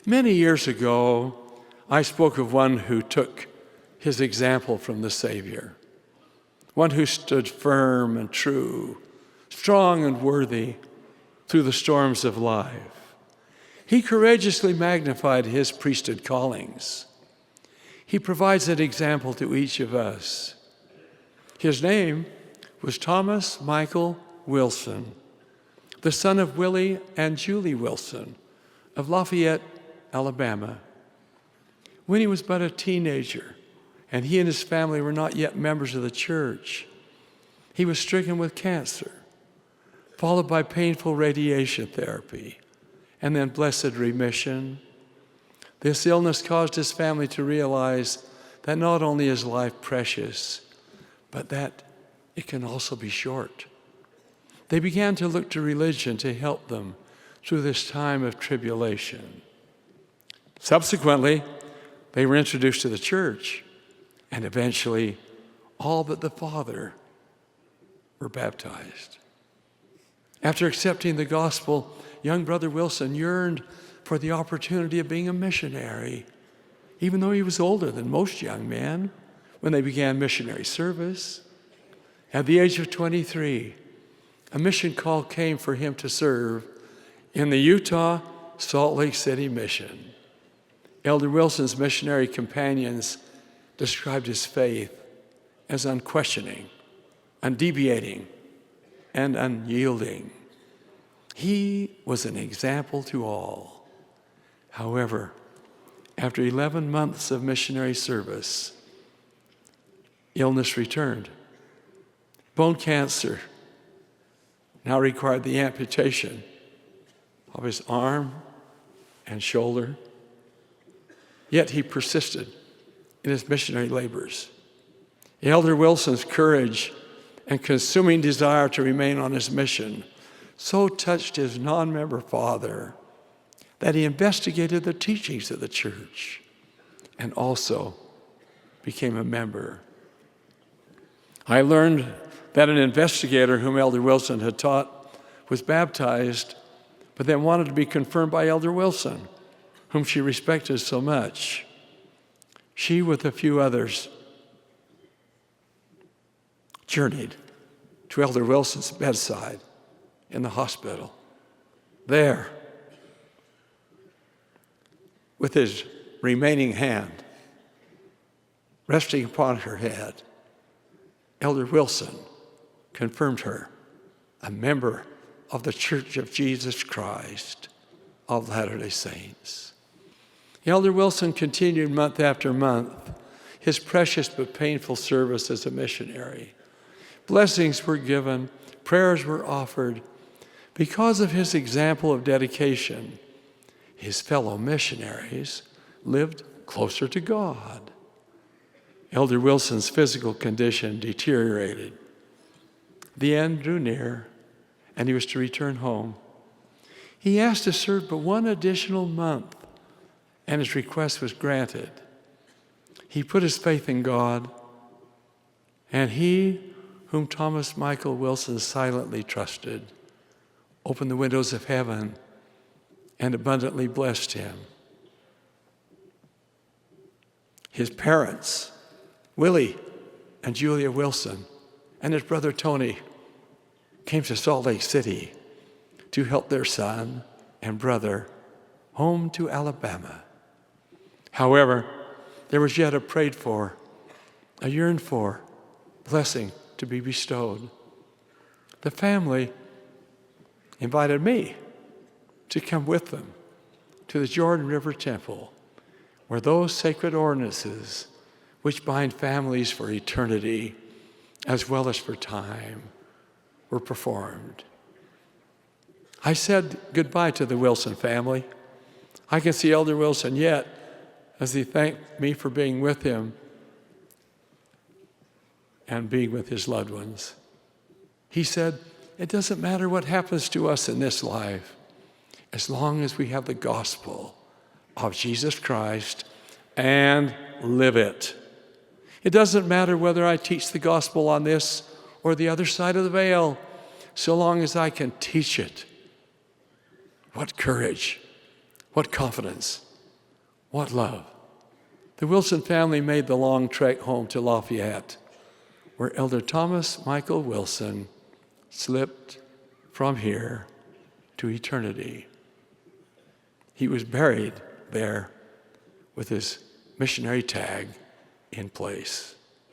Many years ago, I spoke of one who took his example from the Savior, one who stood firm and true, strong and worthy through the storms of life. He courageously magnified his priesthood callings. He provides an example to each of us. His name was Thomas Michael Wilson, the son of Willie and Julie Wilson of Lafayette, Alabama. When he was but a teenager, and he and his family were not yet members of the church, he was stricken with cancer, followed by painful radiation therapy, and then blessed remission. This illness caused his family to realize that not only is life precious, but that it can also be short. They began to look to religion to help them through this time of tribulation. Subsequently, they were introduced to the church, and eventually, all but the father were baptized. After accepting the gospel, young brother Wilson yearned for the opportunity of being a missionary, even though he was older than most young men when they began missionary service. At the age of 23, a mission call came for him to serve in the Utah Salt Lake City mission. Elder Wilson's missionary companions described his faith as unquestioning, undeviating, and unyielding. He was an example to all. However, after 11 months of missionary service, illness returned. Bone cancer now required the amputation of his arm and shoulder. Yet he persisted in his missionary labors. Elder Wilson's courage and consuming desire to remain on his mission so touched his non-member father that he investigated the teachings of the church and also became a member. I learned that an investigator whom Elder Wilson had taught was baptized, but then wanted to be confirmed by Elder Wilson, whom she respected so much. She, with a few others, journeyed to Elder Wilson's bedside in the hospital. There, with his remaining hand resting upon her head, Elder Wilson confirmed her a member of the Church of Jesus Christ of Latter-day Saints. Elder Wilson continued month after month his precious but painful service as a missionary. Blessings were given, prayers were offered. Because of his example of dedication, his fellow missionaries lived closer to God. Elder Wilson's physical condition deteriorated. The end drew near, and he was to return home. He asked to serve but one additional month, and his request was granted. He put his faith in God, and he, whom Thomas Michael Wilson silently trusted, opened the windows of heaven and abundantly blessed him. His parents, Willie and Julia Wilson, and his brother Tony, came to Salt Lake City to help their son and brother home to Alabama. However, there was yet a prayed for, a yearned for blessing to be bestowed. The family invited me to come with them to the Jordan River Temple, where those sacred ordinances which bind families for eternity as well as for time were performed. I said goodbye to the Wilson family. I can see Elder Wilson yet as he thanked me for being with him and being with his loved ones. He said, "It doesn't matter what happens to us in this life, as long as we have the gospel of Jesus Christ and live it. It doesn't matter whether I teach the gospel on this or the other side of the veil, so long as I can teach it." What courage, what confidence What love. The Wilson family made the long trek home to Lafayette, where Elder Thomas Michael Wilson slipped from here to eternity. He was buried there with his missionary tag in place.